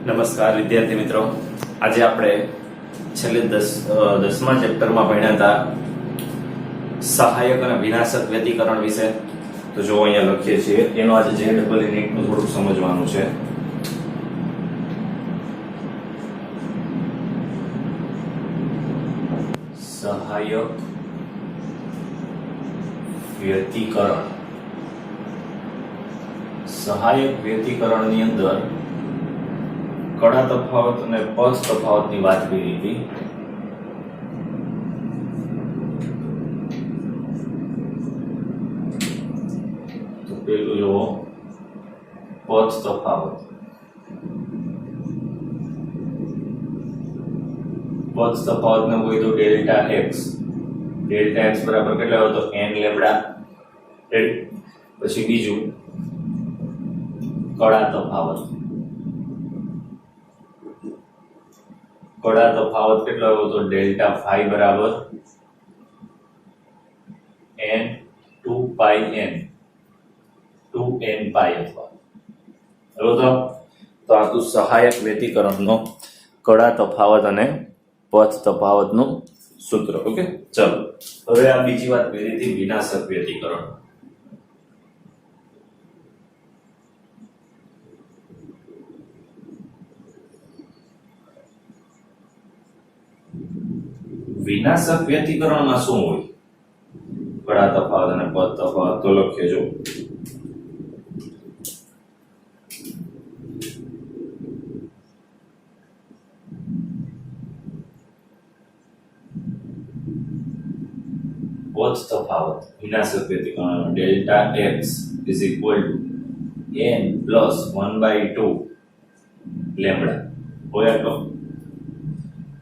નમસ્કાર વિદ્યાર્થી મિત્રો, આજે આપણે છેલ્લે 10મા ચેપ્ટરમાં ભણ્યા હતા સહાયક અને વિનાશક વ્યતિકરણ વિશે. તો જો અહીંયા લખીએ છીએ, એનો આજે JEE નીટનું થોડુંક સમજવાનું છે. સહાયક વ્યતિકરણ. સહાયક વ્યતિકરણની અંદર કડા તફાવત અને પદ તફાવતની વાત કરી હતી. તો પેલું જો પદ તફાવત. પદ તફાવતને કોઈ તો ડેલ્ટા એક્સ બરાબર કેટલા હોય તો n લેમ્બડા. પછી બીજું કડા તફાવત. કડા તફાવત કેટલો આવ્યો તો ડેલ્ટા ફાઈ બરાબર n 2 પાઈ n 2n પાઈ અથવા બરોબર. તો આ તો સહાયક વ્યતિકરણનો કડા તફાવત અને પદ તફાવતનું સૂત્ર. ઓકે, ચલો હવે આ બીજી વાત કરી હતી વિનાશક વ્યતિકરણ. વિનાશક વ્યતિકરણમાં શું હોય? કડા તફાવત અને પદ તફાવત. તો લખીએ જો પદ તફાવત વિનાશક વ્યતિકરણ delta x is equal to n plus 1/2 lambda હોય તો.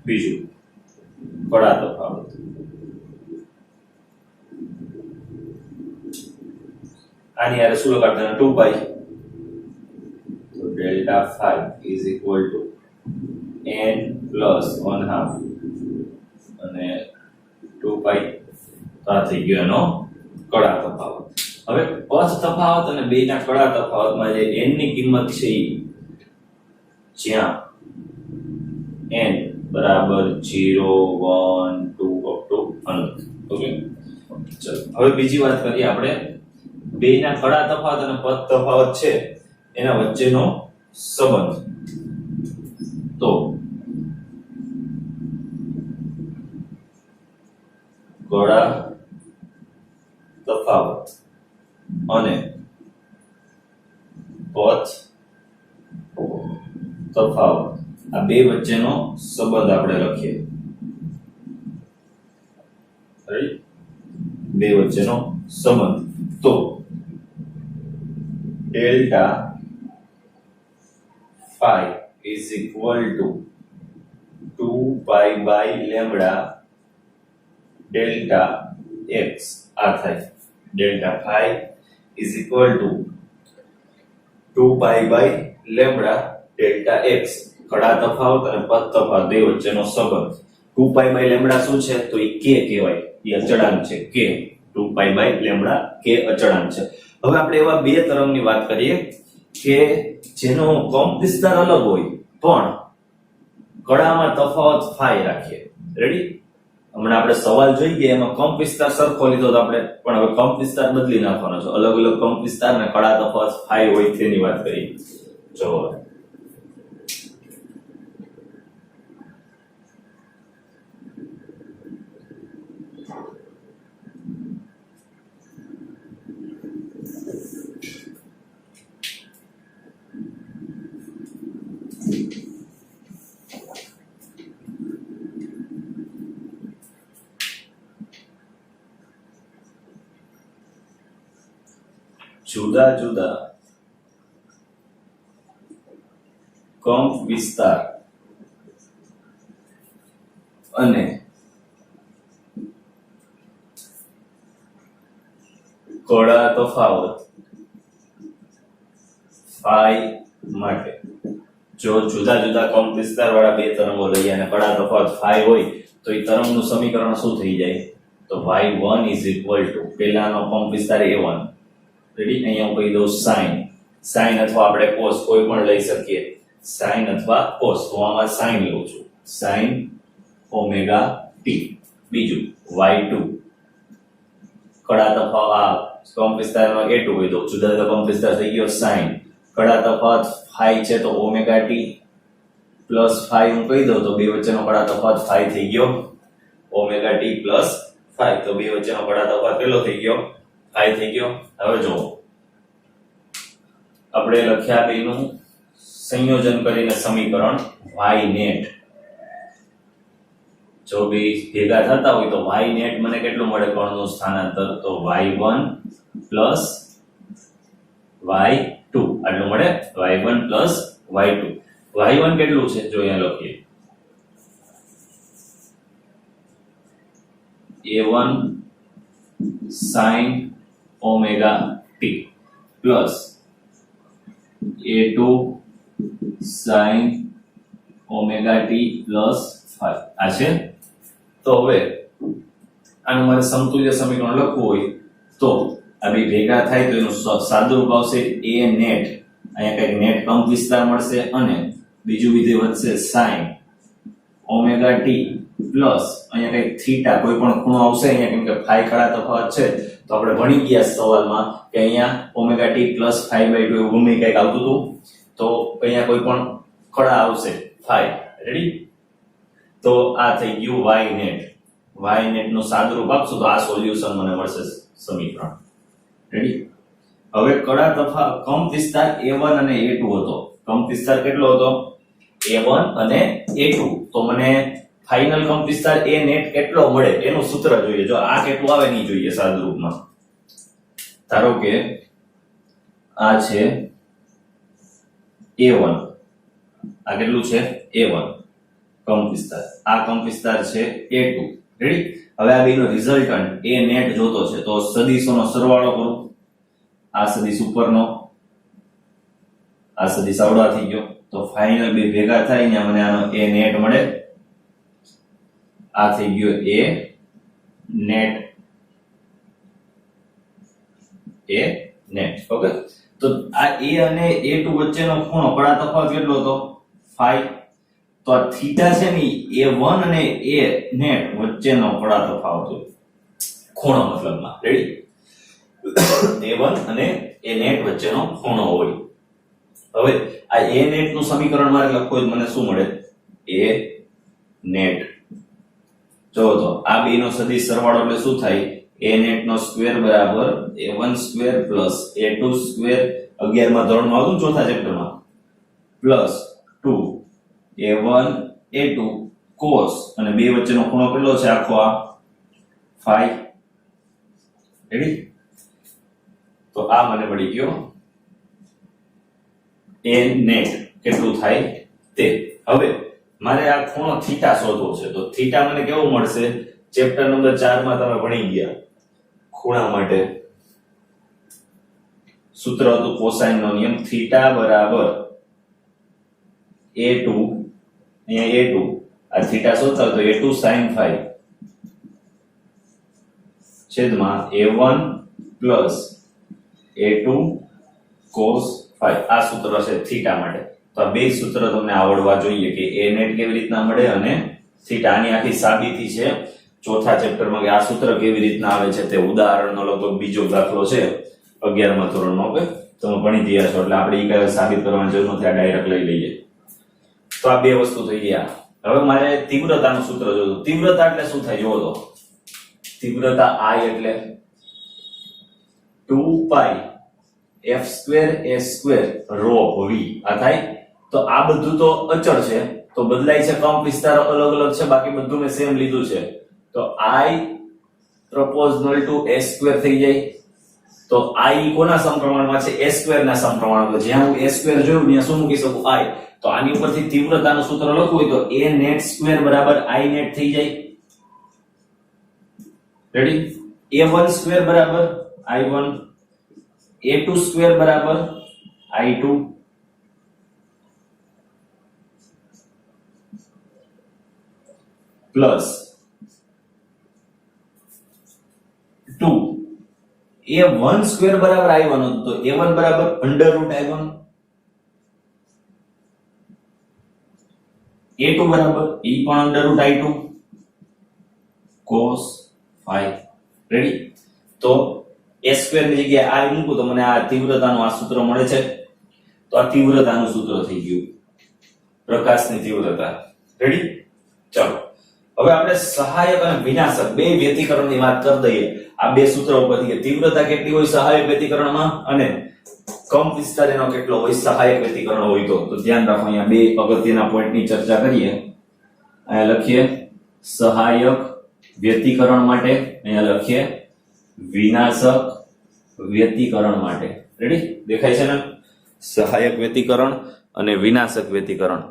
બીજું કડા તફાવત. આની યારે શું લગાડતા 2 પાઈ. તો delta 5 is equal to n plus 1/2 અને 2 પાઈ. તો આ થઈ ગયો એનો કડા તફાવત. હવે પદ તફાવત અને બેના કડા તફાવતમાં જે n ની કિંમત છે જ્યાં n બરાબર 0 1 2 અપ ટુ અનંત. ઓકે, ચલો હવે બીજી વાત કરીએ આપણે બેના કડા તફાવત અને પદ તફાવત છે એના વચ્ચેનો સંબંધ. તો કડા તફાવત અને પદ તફાવત આ બે વચ્ચેનો સંબંધ આપણે લખીએ. બે વચ્ચેનો સંબંધ. તો delta phi is equal to 2 pi by lambda delta x. આ થાય delta phi is equal to 2 pi by lambda delta x. કડા તફાવત અને પદ તફાવત બે વચ્ચેનો સંબંધ. 2 પાઈ બાય લેમ્બડા શું છે તો એ k કહેવાય, એ અચળાંક છે k. 2 pi by lambda k અચળાંક છે. હવે આપણે એવા બે તરંગની વાત કરીએ કે જેનો કંપ વિસ્તાર અલગ હોય પણ કડામાં તફાવત ફાઈ રાખીએ. રેડી? હમણાં આપણે સવાલ જોઈ ગયા એમાં કંપ વિસ્તાર સરખો લીધો તો આપણે, પણ હવે કંપ વિસ્તાર બદલી નાખવાનો છે. અલગ અલગ કંપ વિસ્તાર ને કડા તફાવત ફાઈ હોય તેની વાત કરીએ. જો જુદા જુદા કંપ વિસ્તાર અને કડા તફાવત ફાઈ માટે જો જુદા જુદા કંપ વિસ્તાર વાળા બે તરંગો લઈએ અને કડા તફાવત ફાઈ હોય તો એ તરંગનું સમીકરણ શું થઈ જાય? તો y1 = પહેલાનો કંપ વિસ્તાર a1. રેડી? અહીંયા હું કહી દઉં sin અથવા આપણે cos કોઈ પણ લઈ શકીએ. sin અથવા cos, તો આમાં sin લઉં છું, sin ઓમેગા t. બીજું y2 કડા તફાવત કંપ વિસ્તારનો a2 હોય તો જુદા જુદા કંપ વિસ્તાર થઈ ગયો sin, કડા તફાવત phi છે તો ઓમેગા t પ્લસ phi હું કહી દઉં તો બે વચ્ચેનો કડા તફાવત phi થઈ ગયો ઓમેગા t પ્લસ phi, તો બે વચ્ચેનો કડા તફાવત કેટલો થઈ ગયો phi થઈ ગયો. હવે જો આપણે લખ્યા બેનું સંયોજન કરીને સમીકરણ y net, જો બે ભેગા થતા હોય તો y net મને કેટલું મળે કોણનું સ્થાનાંતર, તો y1 પ્લસ y2 આટલું મળે, y1 પ્લસ y2. y1 કેટલું છે જો અહીંયા લખીએ a1 sin omega t plus a2 sin omega t plus 5 આ છે. તો હવે આનું મારે સમતુલ્ય સમીકરણ લખવું હોય તો આ બે ભેગા થાય તો એનું સાદુરૂપ આવશે a net, અહીંયા કંઈક નેટ કંપ વિસ્તાર મળશે અને બીજું વિધેય વધશે sin ઓમેગા t પ્લસ અહીંયા કંઈક થીટા કોઈ પણ ખૂણો આવશે અહીંયા, કેમ કે phi કડા તફાવત છે તો આપણે ભણી ગયા સવાલમાં કે અહીંયા ઓમેગા t પ્લસ phi/2 એવું ગમે કંઈક આવતું હતું, તો અહીંયા કોઈ પણ કડા આવશે phi. રેડી? તો આ થઈ ગયું y net. y net નું સાદુરૂપ આપશું તો આ સોલ્યુશન મને મળશે સમીકરણ. રેડી? હવે કડા તફાવત કંપ વિસ્તાર a1 અને a2 હતો. કંપ વિસ્તાર કેટલો હતો? a1 અને a2. તો મને ફાઇનલ કંપ વિસ્તાર a net કેટલો મળે એનું સૂત્ર જોઈએ. જો આ કેટલું આવે નહીં જોઈએ સાદુરૂપમાં. ધારો કે આ છે a1, આ કેટલું છે a1 કંપ વિસ્તાર, આ કંપ વિસ્તાર છે a2. રેડી? હવે આ બેનો રિઝલ્ટન્ટ a net જોતો છે તો સદિશોનો સરવાળો કરું. આ સદિશ ઉપરનો, આ સદિશ આવડા થઈ ગયો તો ફાઇનલ બે ભેગા થાય ને મને આનો a net મળે. આ થઈ ગયો a net, a net. Okay, તો આ a અને a2 વચ્ચેનો ખૂણો કડા તફાવત કેટલો હતો? phi. તો આ થીટા છે ને a1 અને a net વચ્ચેનો કડા તફાવત હોય, ખૂણો મતલબમાં. રેડી? a1 અને a net વચ્ચેનો ખૂણો હોય. હવે આ a net નું સમીકરણ મારે લખવું હોય મને શું મળે? a net. જો તો આ બેનો સદિશ સરવાળો એટલે શું થાય? a net નો સ્ક્વેર બરાબર a1 square plus a2 square 11 માં ધોરણમાં આવતું ચોથા ચેપ્ટરમાં પ્લસ 2 a1 a2 cos અને બે વચ્ચેનો ખૂણો કેટલો છે આખો આ phi. રેડી? તો આ મને મળી ગયો a net કેટલું થાય તે. હવે મારે આ ખૂણો થીટા શોધવો છે તો થીટા મને કેવો મળશે? ચેપ્ટર નંબર 4 માં તમે ભણી ગયા ખૂણા માટે સૂત્ર હતું કોસાઇન નો નિયમ. થીટા બરાબર a2, અહીંયા a2, આ થીટા શોધતા તો a2 sin phi છેદમાં a1 plus a2 cos phi. આ સૂત્ર છે થીટા માટે. તો આ બે સૂત્ર તમને આવડવા જોઈએ કે a net કેવી રીતના મળે અને થીટા. આની આખી સાબિતી છે ચોથા ચેપ્ટરમાં કે આ સૂત્ર કેવી રીતના આવે છે તે ઉદાહરણનો લગભગ બીજો દાખલો છે 11મા ધોરણનો. ઓકે, તમે ભણી ગયા છો એટલે આપણે ઈ કઈ સાબિત કરવાની જરૂર નથી, આ ડાયરેક્ટ લઈ લઈએ. તો આ બે વસ્તુ થઈ ગયા. હવે મારે તીવ્રતાનું સૂત્ર જોવું. તીવ્રતા એટલે શું થાય જોવો તો. તીવ્રતા I એટલે 2 pi f² a² rho v. આ થાય. તો આ બધું તો અચળ છે તો બદલાય છે, કંપ વિસ્તાર અલગ અલગ છે, બાકી બધું મેં સેમ લીધું છે. તો I proportional to a² થઈ જાય. તો I કોના સમપ્રમાણમાં છે? a² ના સમપ્રમાણમાં. જ્યાં હું a² જોયું ત્યાં શું મૂકી શકું? I. તો આની ઉપરથી તીવ્રતાનું સૂત્ર લખવું હોય તો a net સ્ક્વેર બરાબર I net થઈ જાય. રેડી? a1 સ્ક્વેર બરાબર I1, a2 સ્ક્વેર બરાબર I2 પ્લસ 2 a1 સ્ક્વેર બરાબર I1 હતું તો a1 બરાબર √I1 a2 બરાબર ઈ પણ under route i2 cos phi ready તો a² ની જગ્યાએ i મૂકું તો મને આ તીવ્રતાનું આ સૂત્ર મળે છે તો આ તીવ્રતાનું સૂત્ર થઈ ગયું પ્રકાશની તીવ્રતા રેડી ચાલો હવે આપણે સહાયક અને વિનાશક બે વ્યતિકરણની વાત કરી દઈએ આ બે સૂત્રો ઉપરથી કે તીવ્રતા કેટલી હોય સહાયક વ્યતિકરણમાં અને કંપ વિસ્તાર એનો કેટલો હોય સહાયક વ્યતિકરણ હોય તો ધ્યાન રાખો અહીંયા બે અગત્યના પોઈન્ટની ચર્ચા કરીએ અહીંયા લખીએ સહાયક વ્યતિકરણ માટે અહીંયા લખીએ વિનાશક વ્યતિકરણ માટે રેડી દેખાય છે ને સહાયક વ્યતિકરણ અને વિનાશક વ્યતિકરણ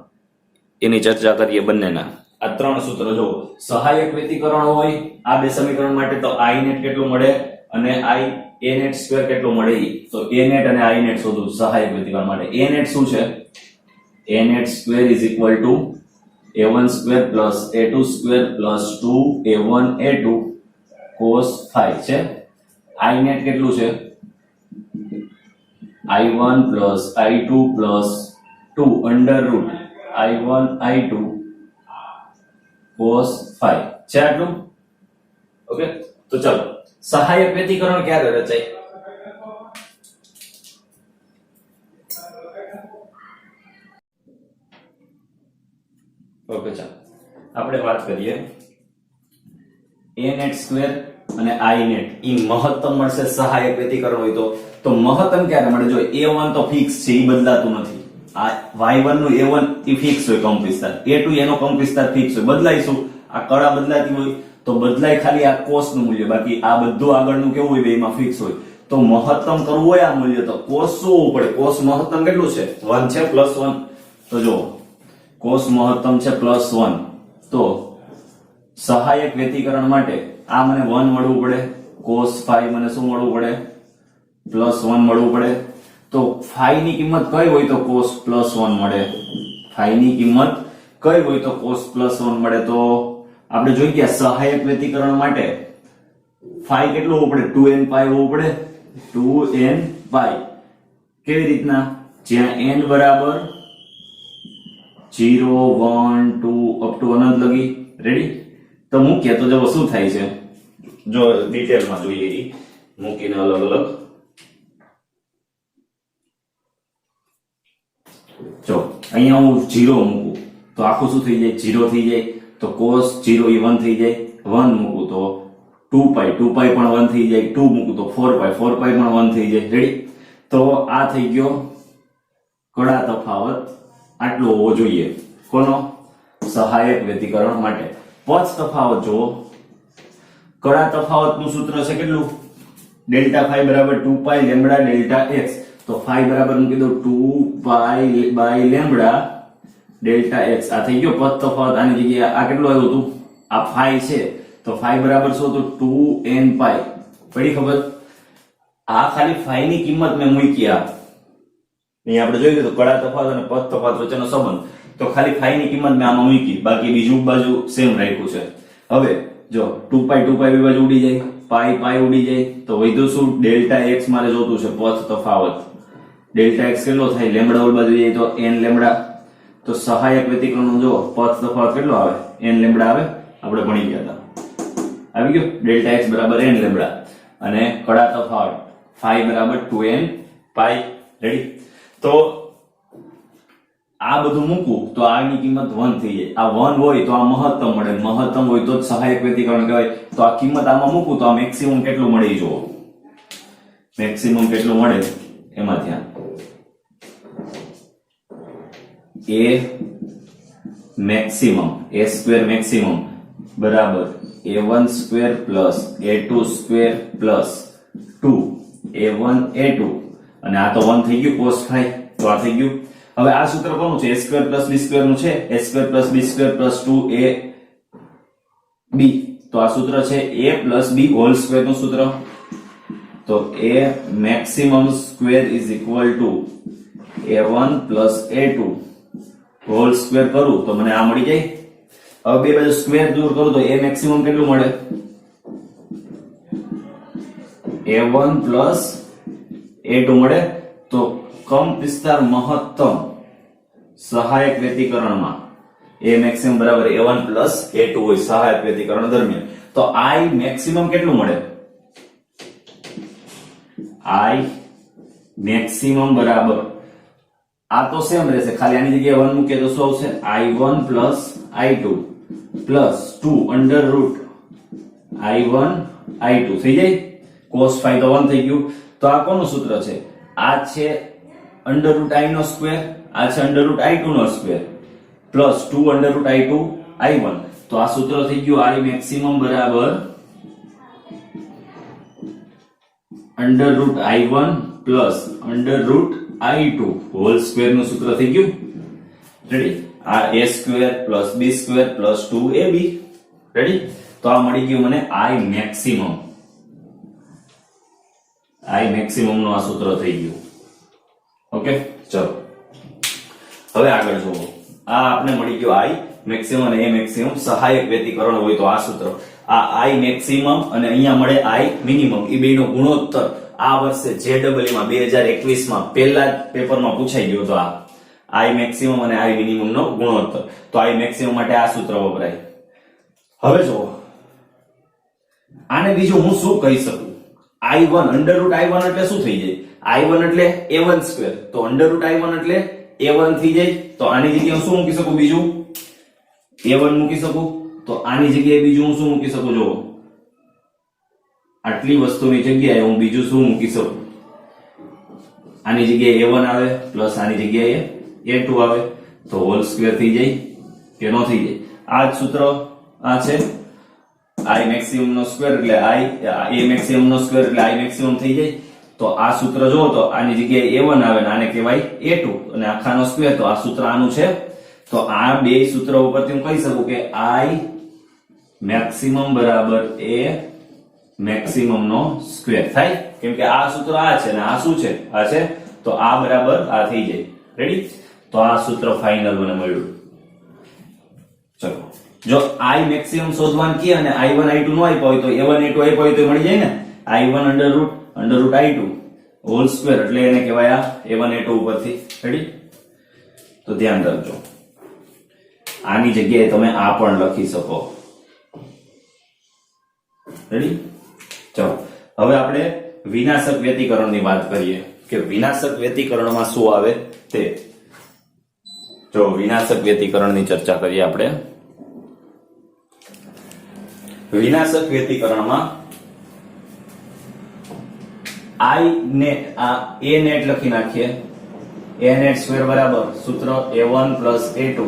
એની ચર્ચા કરીએ બંનેના આ ત્રણ સૂત્રો જો સહાયક વ્યતિકરણ હોય આ બે સમીકરણ માટે તો i net કેટલું મળે અને a net સ્ક્વેર કેટલું મળે તો a net અને i net શોધું સહાયક વ્યતિકરણ માટે a net શું છે a net square is equal two a1 square plus a2 square plus 2a1 a2 cos phi છે i net કેટલું છે i1 plus i2 plus 2 under root i1 i2 cos phi છે આટલું okay તો ચાલો સહાયક વ્યતિકરણ ક્યારે રચાય ઓકે ચાલો આપણે વાત કરીએ a net સ્ક્વેર અને i net ઈ મહત્તમ મળશે સહાયક વ્યતિકરણ હોય તો મહત્તમ ક્યારે મળે જો a1 તો ફિક્સ છે ઈ બદલાતું નથી આ y1 નું a1 ઈ ફિક્સ હોય કંપ વિસ્તાર a2 એનો કંપ વિસ્તાર ફિક્સ હોય બદલાઈશું આ કળા બદલાતી હોય તો બદલાય ખાલી આ cos નું મૂલ્ય બાકી આ બધું આગળનું કેવું હોય બેમાં ફિક્સ હોય તો મહત્તમ કરવું હોય આ મૂલ્ય તો cos શું હોવું પડે cos મહત્તમ કેટલું છે 1 છે +1 તો જો cos મહત્તમ છે +1 તો સહાયક વ્યતિકરણ માટે આ મને 1 મળવું પડે cos phi મને શું મળવું પડે +1 મળવું પડે તો phi ની કિંમત કઈ હોય તો cos +1 મળે phi ની કિંમત કઈ હોય તો cos +1 મળે તો આપણે જોઈ ગયા સહાયક વ્યતિકરણ માટે phi કેટલું હોવું પડે 2n pi હોવું પડે 2n pi કેવી રીતના જ્યાં n બરાબર 0 1 2 અપ ટુ અનંત લગી રેડી તો મૂકીએ તો જો શું થાય છે જો ડિટેલમાં જોઈએ ઈ મૂકીને અલગ અલગ જો અહીંયા હું 0 મૂકું તો આખું શું થઈ જાય 0 થઈ જાય તો cos 0 ઈ 1 થઈ જાય 1 મૂકું તો 2 pi પણ 1 થઈ જાય 2 મૂકું તો 4 pi પણ 1 થઈ જાય રેડી તો આ થઈ ગયો કડા તફાવત આટલો હોવો જોઈએ કોનો સહાયક વ્યતિકરણ માટે પદ તફાવત જો કડા તફાવતનું સૂત્ર છે કેટલું ડેલ્ટા phi બરાબર 2 pi લેમ્બડા ડેલ્ટા x તો phi બરાબર મૂકી દો 2 pi by lambda delta x આ થઈ ગયો પદ તફાવત આની જગ્યાએ આ કેટલું આવ્યું હતું આ phi છે તો phi બરાબર શું હતું 2n pi પડી ખબર આ ખાલી phi ની કિંમત મેં મૂકી આ અહીં આપણે જોઈ લીધું કડા તફાવત અને પદ તફાવત વચ્ચેનો સંબંધ તો ખાલી phi ની કિંમત મેં આમાં મૂકી બાકી બીજું બાજુ સેમ રાખ્યું છે હવે જો 2 pi બે બાજુ ઉડી જાય pi ઉડી જાય તો વધ્યું શું ડેલ્ટા x મારે જોતું છે પદ તફાવત ડેલ્ટા x કેટલો થાય લેમ્બડા ઓલ બાજુ જાય તો n લેમ્બડા તો સહાયક વ્યતિકરણનો જો પદ તફાવત કેટલો આવે n લેમ્બડા આવે આપણે ભણી ગયા હતા આવી ગયો ડેલ્ટા x બરાબર n લેમ્બડા અને કડા તફાવત phi બરાબર 2n pi રેડી તો આ બધું મૂકું તો આની કિંમત 1 થઈ જાય આ 1 હોય તો આ મહત્તમ મળે મહત્તમ હોય તો જ સહાયક વ્યતિકરણ કહેવાય તો આ કિંમત આમાં મૂકું તો આ મેક્સિમમ કેટલું મળે ઈ જુઓ મેક્સિમમ કેટલું મળે એમાં ધ્યાન a maximum a square maximum બરાબર a1 square plus a2 square plus 2a1 a2 અને આ તો 1 થઈ ગયું cos phi તો આ થઈ ગયું હવે આ સૂત્ર કોનું છે a square plus b square નું છે a square plus b square plus 2ab તો આ સૂત્ર છે a plus b whole square નું સૂત્ર તો a maximum square is equal two a1 plus a2 whole square કરું તો મને આ મળી જાય હવે બે બાજુ સ્ક્વેર દૂર કરું તો a મેક્સિમમ કેટલું મળે a1 પ્લસ a2 મળે તો કંપ વિસ્તાર મહત્તમ સહાયક વ્યતિકરણમાં a maximum બરાબર a1 plus a2 હોય સહાયક વ્યતિકરણ દરમિયાન. તો I maximum કેટલું મળે? I maximum બરાબર આ તો સેમ રહેશે, ખાલી આની જગ્યાએ 1 મૂકીએ તો શું આવશે? I1 plus I2 plus 2 under root I1 I2 થઈ જાય. cos phi તો 1 થઈ ગયું. તો આ કોનું સૂત્ર છે? આ છે under root I નો સ્ક્વેર, આ છે under root I2 નો square plus 2 under root I2 I1. તો આ સૂત્ર થઈ ગયું I maximum બરાબર under root I1 plus under root I2 whole square નું સૂત્ર થઈ ગયું. રેડી? આ a square plus b square plus 2ab. Ready? તો આ મળી ગયું મને I maximum. I maximum નું આ સૂત્ર થઈ ગયું. ઓકે, ચલો હવે આગળ જુઓ. આ આપણે મળી ગયું I maximum અને a maximum સહાયક વ્યતિકરણ હોય તો આ સૂત્ર. આ I maximum અને અહીંયા મળે I minimum, એ બેનો ગુણોત્તર આ વર્ષે JEE માં 2021 માં પહેલા જ પેપરમાં પૂછાઈ ગયો હતો. આ I maximum અને I minimum નો ગુણોત્તર. તો I maximum માટે આ સૂત્ર વપરાય. હવે જુઓ, આને બીજું હું શું કહી શકું? I1 under root I1 એટલે શું થઈ જાય? I1 એટલે a1 સ્ક્વેર, તો under root I1 એટલે a1 થઈ જાય. તો આની જગ્યાએ હું શું મૂકી શકું? બીજું a1 મૂકી શકું. તો આની જગ્યાએ બીજું હું શું મૂકી શકું? જો આટલી વસ્તુની જગ્યાએ હું બીજું શું મૂકી શકું? આની જગ્યાએ a1 આવે પ્લસ આની જગ્યાએ a2 આવે, તો હોલ સ્ક્વેર થઈ જાય કે ન થઈ જાય? આ જ સૂત્ર આ છે I maximum નો સ્ક્વેર એટલે a maximum નો સ્ક્વેર એટલે I maximum થઈ જાય. તો આ સૂત્ર જો તો આની જગ્યાએ a1 આવે ને આને કહેવાય a2 અને આખાનો સ્ક્વેર, તો આ સૂત્ર આનું છે. તો આ બે સૂત્ર ઉપરથી હું કહી શકું કે I maximum બરાબર a maximum નો સ્ક્વેર થાય, કેમ કે આ સૂત્ર આ છે ને આ શું છે? આ છે. તો આ બરાબર આ થઈ જાય. રેડી? તો આ સૂત્ર ફાઇનલ મને મળ્યું. ચલો, જો I maximum શોધવાનું કે અને I1 I2 નો આપ્યો હોય તો a1 a2 આપ્યો હોય તો મળી જાય ને. I1 under root I2 whole square એટલે એને કહેવાય આ a1 a2 ઉપરથી. રેડી? તો ધ્યાન રાખજો, આની જગ્યાએ તમે આ પણ લખી શકો. રેડી? ચલો હવે આપણે વિનાશક વ્યતિકરણની વાત કરીએ કે વિનાશક વ્યતિકરણમાં શું આવે તે. જો વિનાશક વ્યતિકરણની ચર્ચા કરીએ આપણે. વિનાશક વ્યતિકરણમાં I net આ a net લખી નાખીએ. a net સ્ક્વેર બરાબર સૂત્ર a1 plus a2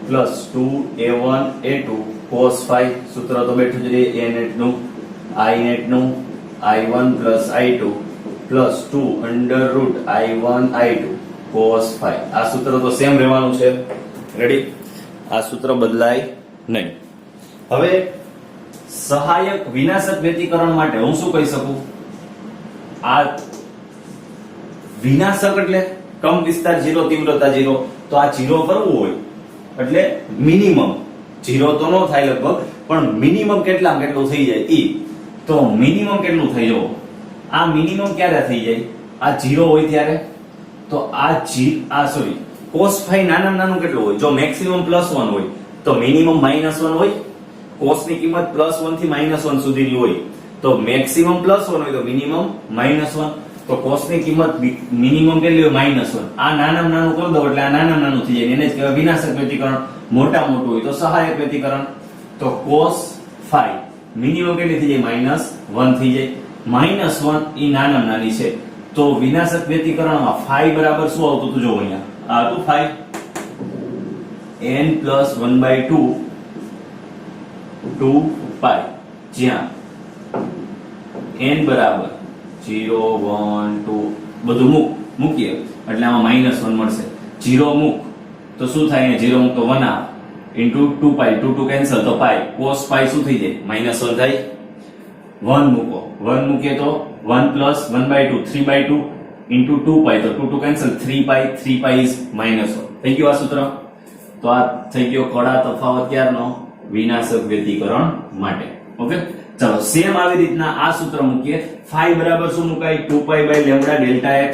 plus 2a1 a2 cos phi. સૂત્ર તો બેઠું જ રહે a net નું I net નું I1 plus I2 plus 2 under root I1 I2 cos phi. આ સૂત્ર તો સેમ રહેવાનું છે. રેડી? આ સૂત્ર બદલાય નહીં. હવે સહાયક વિનાશક વ્યતિકરણ માટે હું શું કહી શકું? આ વિનાશક એટલે કમ વિસ્તાર 0 તીવ્રતા 0. તો આ 0 કરવું હોય એટલે મિનિમમ 0 તો નો થાય લગભગ, પણ મિનિમમ કેટલું થઈ જાય ઈ. તો મિનિમમ કેટલું થઈ જવો? આ મિનિમમ ક્યારે થઈ જાય? આ 0 હોય ત્યારે. તો આ સોરી cos phi નાનામાં નાનું કેટલું હોય? જો મેક્સિમમ +1 હોય તો મિનિમમ -1 હોય. cos ની કિંમત +1 થી -1 સુધીની હોય તો મેક્સિમમ +1 હોય તો મિનિમમ -1. તો cos ની કિંમત મિનિમમ કેટલી હોય? -1. આ નાનામાં નાનું કરી દો એટલે આ નાનામાં નાનું થઈ જાય. એને જ કહેવાય વિનાશક વ્યતિકરણ. મોટા મોટું હોય તો સહાયક વ્યતિકરણ. તો cos phi મિનિમમ કેટલી થઈ જાય? -1 થઈ જાય. -1 ઈ નાનામાં નાની છે. તો વિનાશક વ્યતિકરણમાં phi બરાબર શું આવતું હતું? જો અહીંયા આ હતું phi n + 1/2 2 pi, જ્યાં n બરાબર 0 1 2 બધું મૂકીએ એટલે આમાં -1 મળશે. 0 મૂક તો શું થાય? 0 મૂક તો 1 આવે into 2 pi, 2 કેન્સલ તો pi, cos pi શું થઈ જાય? -1 થાય. 1 મૂકો, 1 મૂકીએ તો 1 + 1/2 3/2 into 2 pi, તો 2 કેન્સલ 3 pi is -1. થઈ ગયું આ સૂત્ર. તો આ થઈ ગયો કડા તફાવત ક્યારનો? વિનાશક વ્યતિકરણ માટે. ઓકે, ચલો સેમ આવી રીતના આ સૂત્ર મૂકીએ. phi બરાબર શું મુકાય? 2 pi by lambda delta x.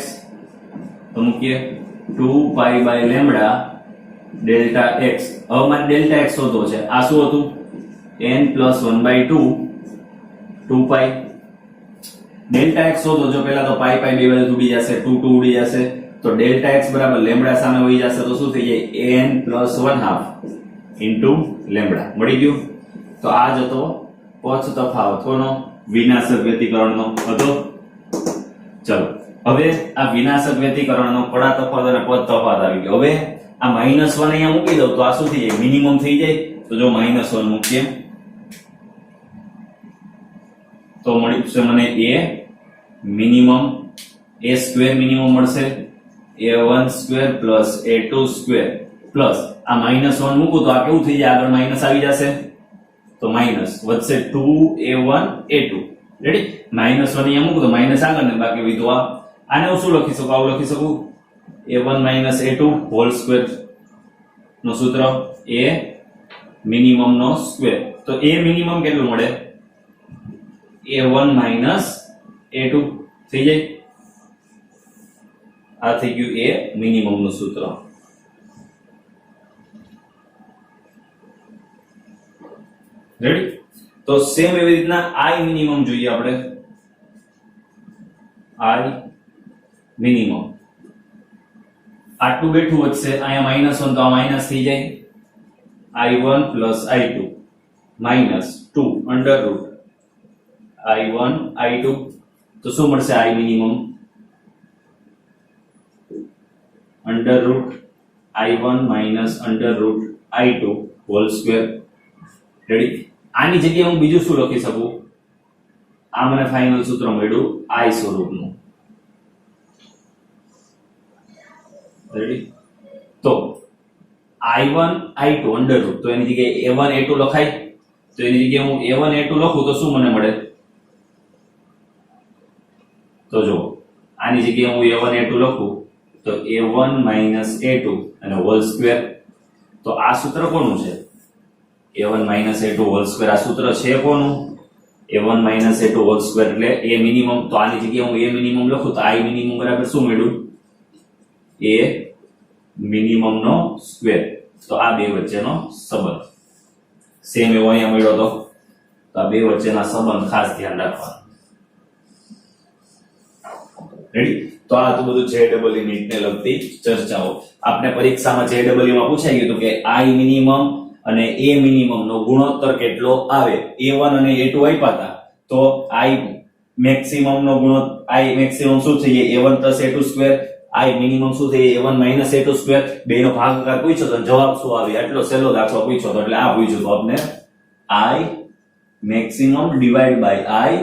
તો મૂકીએ 2 pi by lambda delta x. હવે મારે ડેલ્ટા એક્સ શોધવો છે. આ શું હતું? n + 1/2 2 પાઈ. ડેલ્ટા એક્સ શોધો. જો પહેલા તો પાઈ પાઈ બે બાજુ ઉડી જશે, 2 2 ઉડી જશે. તો ડેલ્ટા એક્સ બરાબર લેમ્બડા સામે વહી જશે તો શું થઈ જાય? n + 1/2 lambda. મળી ગયું. તો આ જ હતો પછ તફાવત કોનો? વિનાશક વ્યતિકરણનો હતો. ચલો હવે આ વિનાશક વ્યતિકરણનો કડા તફાવત અને પદ તફાવત આવી ગયો. હવે આ -1 અહીંયા મૂકી દઉં તો આ શું થઈ જાય? મિનિમમ થઈ જાય. તો જો -1 મૂકીએ તો મળશે મને a minimum, a square minimum મળશે, a1 square + a2 square plus આ -1 મૂકું તો આ કેવું થઈ જાય? આગળ માઈનસ આવી જશે તો માઈનસ વધશે 2a1 a2. રેડી? -1 અહીંયા મૂકું તો માઈનસ આગળ ને બાકી વધુ આ. આને હું શું લખી શકું? આવું લખી શકું a1 - a2 હોલ સ્ક્વેર નો સૂત્ર a મિનિમમ નો સ્ક્વેર. તો a મિનિમમ કેટલું મળે? a1 - a2 થઈ જાય. આ થઈ ગયું a મિનિમમ નું સૂત્ર. રેડી? તો સેમ એવી રીતના i મિનિમમ જોઈએ આપણે. i મિનિમમ આટલું બેઠું વધશે, અહીંયા -1 તો આ માઈનસ થઈ જાય. i1 + i2 -2 √ i1 i2 તો શું મળશે? i minimum √i1 - √i2 whole square. Ready? આની જગ્યાએ હું બીજું શું લખી શકું? આ મને ફાઇનલ સૂત્ર મળ્યું i સ્વરૂપનું. રેડી? તો i1 i2 √ તો એની જગ્યાએ a1 a2 લખાય. તો એની જગ્યાએ હું a1 a2 લખું તો શું મને મળે? તો જો આની જગ્યાએ હું a1 a2 લખું તો a1 - a2 અને હોલ સ્ક્વેર. તો આ સૂત્ર કોનું છે? a1 - a2 whole square. આ સૂત્ર છે કોનું? a1 - a2 હોલ સ્ક્વેર એટલે a મિનિમમ. તો આની જગ્યાએ હું a મિનિમમ લખું તો i મિનિમમ બરાબર શું મળ્યું? a મિનિમમ નો સ્ક્વેર. તો આ બે વચ્ચેનો સંબંધ સેમ એવો અહીંયા મળ્યો તો આ બે વચ્ચેના સંબંધ ખાસ ધ્યાન રાખવાનું. રેડી? તો આ તો બધું JEE નીટ ને લગતી ચર્ચાઓ. આપણે પરીક્ષામાં JEE માં પૂછાઈ ગયું કે i મિનિમમ અને a મિનિમમ નો ગુણોત્તર કેટલો આવે? a1 અને a2 આપ્યા હતા તો i મેક્સિમમ નો ગુણોત્તર i મેક્સિમમ શું થઈ જાય? a1 + a2 square. i minimum શું થઈ જાય? a1 - a2 square. બેનો ભાગાકાર પૂછ્યો તો જવાબ શું આવે? આટલો સહેલો દાખલો પૂછ્યો તો એટલે આ પૂછ્યું તો આપણે i મેક્સિમમ / i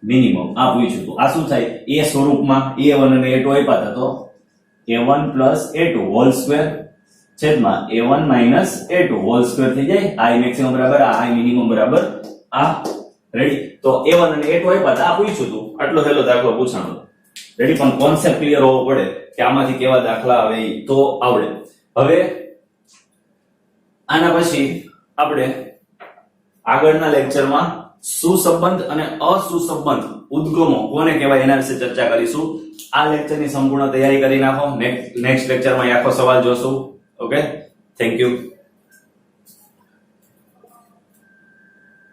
મિનિમમ આ પૂછ્યું તો આ શું થાય? a સ્વરૂપમાં a1 અને a2 આપ્યા હતા તો a1 + a2 હોલ સ્ક્વેર છેદમાં a1 - a2 હોલ સ્ક્વેર થઈ જાય. i મેક્સિમમ બરાબર આ i મિનિમમ બરાબર આ. રેડી? તો a1 અને a2 આપ્યા હતા આ પૂછ્યું તો આટલો સહેલો દાખલો પૂછાણો. રેડી? પણ કોન્સેપ્ટ ક્લિયર હોવો પડે કે આમાંથી કેવા દાખલા આવે તો આવડે. હવે આના પછી આપણે આગળના લેક્ચરમાં સુસંબંધ અને અસુસંબંધ ઉદ્ગમો કોને કહેવાય એના વિશે ચર્ચા કરીશું. આ લેક્ચરની સંપૂર્ણ તૈયારી કરી નાખો. નેક્સ્ટ લેક્ચરમાં આખો સવાલ જોશું. Okay, thank you.